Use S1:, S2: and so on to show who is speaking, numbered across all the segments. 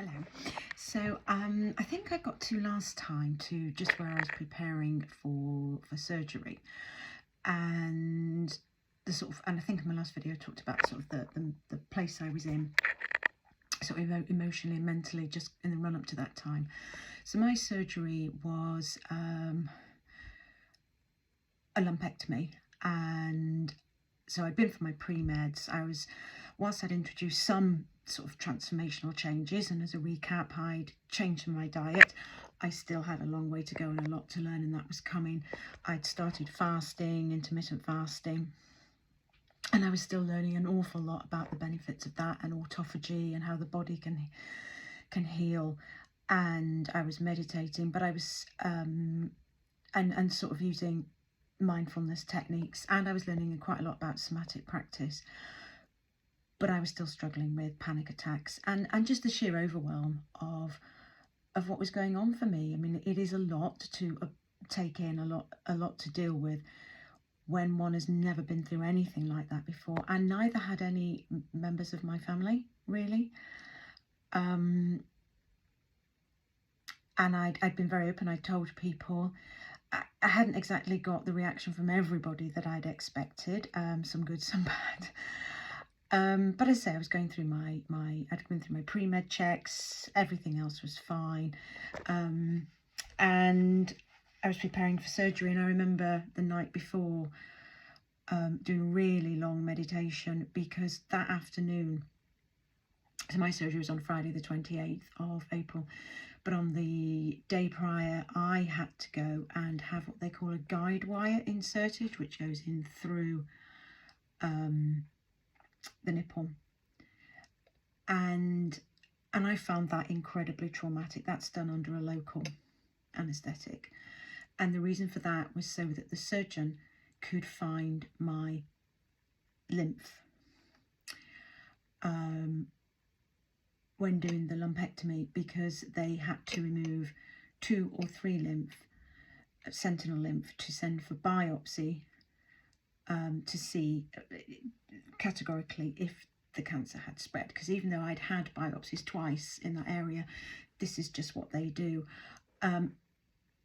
S1: Hello. So I think I got to last time to just where I was preparing for surgery, and and I think in my last video I talked about sort of the place I was in, sort of emotionally and mentally, just in the run up to that time. So my surgery was a lumpectomy, and so I'd been for my pre-meds. Whilst I'd introduced some sort of transformational changes, and as a recap, I'd changed my diet, I still had a long way to go and a lot to learn, and that was coming. I'd started fasting, intermittent fasting, and I was still learning an awful lot about the benefits of that and autophagy and how the body can heal. And I was meditating, but I was and sort of using mindfulness techniques, and I was learning quite a lot about somatic practice, but I was still struggling with panic attacks and just the sheer overwhelm of what was going on for me. I mean, it is a lot to take in, a lot to deal with when one has never been through anything like that before, and neither had any members of my family really. And I'd been very open. I told people. I hadn't exactly got the reaction from everybody that I'd expected, some good, some bad. But as I say, I was going through I'd been through my pre-med checks, everything else was fine. And I was preparing for surgery, and I remember the night before doing really long meditation, because that afternoon, so my surgery was on Friday the 28th of April, but on the day prior, I had to go and have what they call a guide wire inserted, which goes in through the nipple. And I found that incredibly traumatic. That's done under a local anaesthetic. And the reason for that was so that the surgeon could find my lymph. When doing the lumpectomy, because they had to remove 2 or 3 lymph, sentinel lymph, to send for biopsy to see categorically if the cancer had spread. Because even though I'd had biopsies twice in that area, this is just what they do.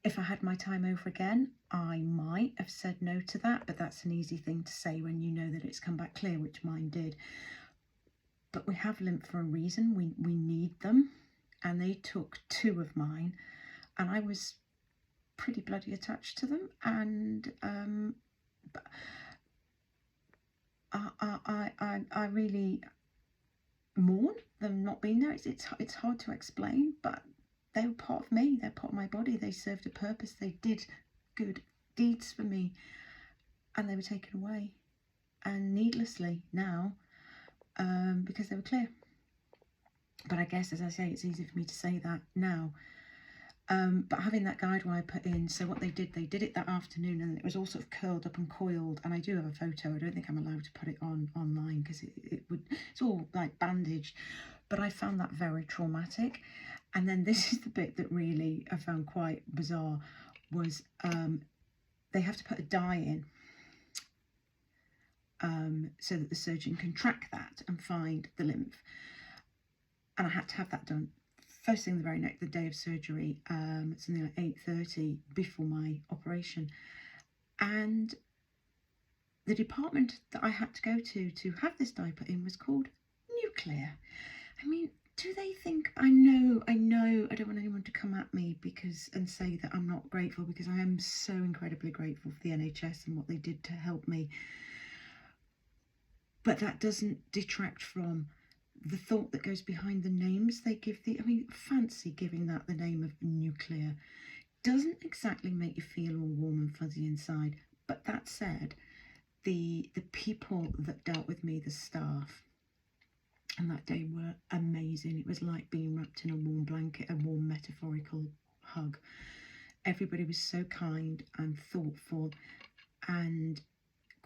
S1: If I had my time over again, I might have said no to that, but that's an easy thing to say when you know that it's come back clear, which mine did. But we have lymph for a reason. We need them, and they took 2 of mine, and I was pretty bloody attached to them. And I really mourn them not being there. It's hard to explain, but they were part of me. They're part of my body. They served a purpose. They did good deeds for me, and they were taken away, and needlessly now. Because they were clear. But I guess, as I say, it's easy for me to say that now. But having that guide wire put in, so what they did it that afternoon, and it was all sort of curled up and coiled. And I do have a photo. I don't think I'm allowed to put it online because it's all like bandaged. But I found that very traumatic. And then this is the bit that really I found quite bizarre, was they have to put a dye in. So that the surgeon can track that and find the lymph. And I had to have that done first thing the day of surgery, something like 8:30 before my operation. And the department that I had to go to have this dye put in was called nuclear. I mean, do they think, I know, I don't want anyone to come at me and say that I'm not grateful, because I am so incredibly grateful for the NHS and what they did to help me. But that doesn't detract from the thought that goes behind the names they give fancy giving that the name of nuclear. Doesn't exactly make you feel all warm and fuzzy inside. But that said, the people that dealt with me, the staff, and that day were amazing. It was like being wrapped in a warm blanket, a warm metaphorical hug. Everybody was so kind and thoughtful, and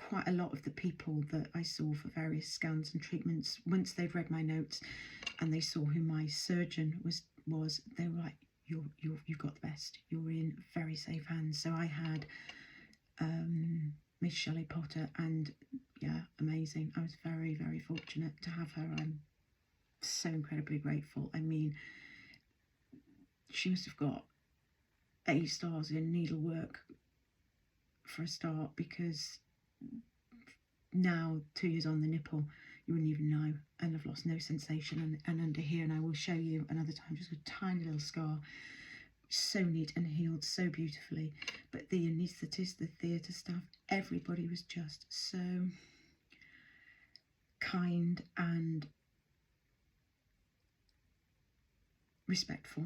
S1: quite a lot of the people that I saw for various scans and treatments, once they've read my notes and they saw who my surgeon was, they were like, you've got the best. You're in very safe hands. So I had Miss Shelley Potter, and yeah, amazing. I was very, very fortunate to have her so incredibly grateful. I mean, she must have got A stars in needlework for a start, because now 2 years on, the nipple, you wouldn't even know, and I've lost no sensation, and under here, and I will show you another time, just a tiny little scar, so neat and healed so beautifully. But the anaesthetist, the theatre staff, everybody was just so kind and respectful.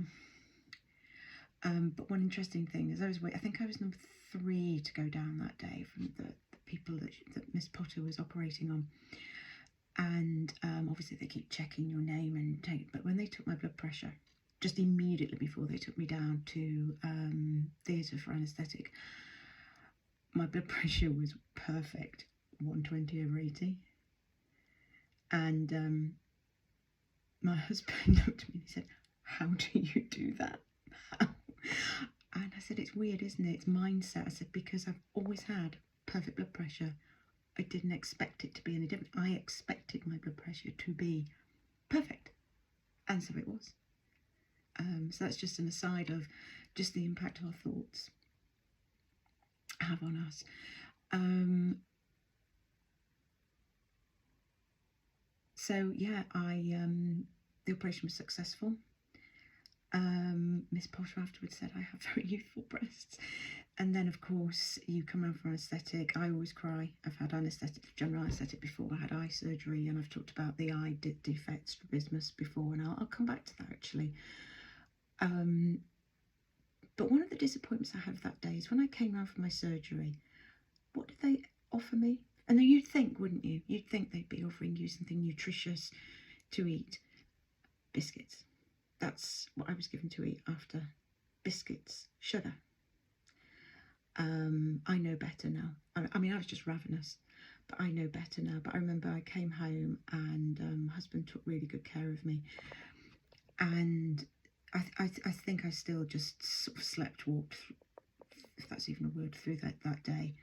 S1: But one interesting thing is, I think I was number 3 to go down that day from the people that Miss Potter was operating on. And obviously they keep checking your name but when they took my blood pressure, just immediately before they took me down to theatre for anaesthetic, my blood pressure was perfect, 120/80. And my husband looked at me and he said, "How do you do that?" And I said, "It's weird, isn't it? It's mindset." I said, "Because I've always had perfect blood pressure. I didn't expect it to be any different. I expected my blood pressure to be perfect." And so it was. So that's just an aside of just the impact our thoughts have on us. So yeah, the operation was successful. Miss Potter afterwards said I have very youthful breasts. And then, of course, you come out from anaesthetic. I always cry. I've had anaesthetic, general anaesthetic before. I had eye surgery, and I've talked about the eye defect, strabismus, before, and I'll come back to that, actually. But one of the disappointments I had that day is when I came out from my surgery, what did they offer me? And then you'd think, wouldn't you? You'd think they'd be offering you something nutritious to eat. Biscuits. That's what I was given to eat after. Biscuits. Sugar. I know better now. I mean, I was just ravenous, but I know better now. But I remember I came home, and my husband took really good care of me. And I think I still just sort of slept, walked, if that's even a word, through that day.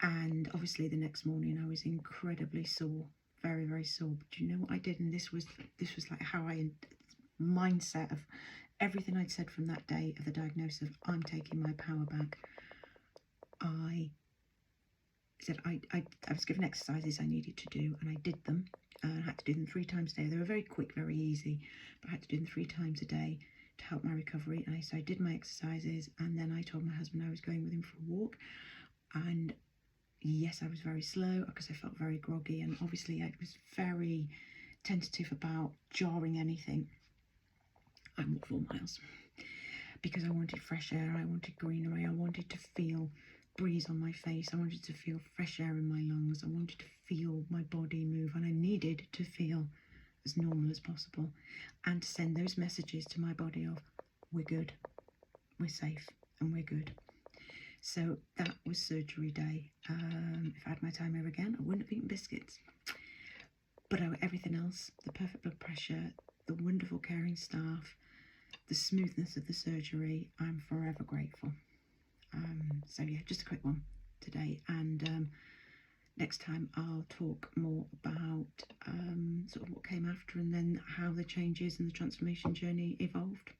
S1: And obviously the next morning I was incredibly sore, very, very sore. But you know what I did? And this was like how mindset of everything I'd said from that day of the diagnosis of I'm taking my power back. I said I was given exercises I needed to do, and I did them. I had to do them 3 times a day. They were very quick, very easy, but I had to do them 3 times a day to help my recovery. And so I did my exercises, and then I told my husband I was going with him for a walk. And yes, I was very slow because I felt very groggy, and obviously I was very tentative about jarring anything. I walked 4 miles because I wanted fresh air, I wanted greenery, I wanted to feel breeze on my face, I wanted to feel fresh air in my lungs, I wanted to feel my body move, and I needed to feel as normal as possible, and to send those messages to my body of we're good, we're safe, and we're good. So that was surgery day. If I had my time over again, I wouldn't have eaten biscuits. But everything else, the perfect blood pressure, the wonderful caring staff, the smoothness of the surgery, I'm forever grateful. So yeah, just a quick one today. And next time I'll talk more about sort of what came after, and then how the changes and the transformation journey evolved.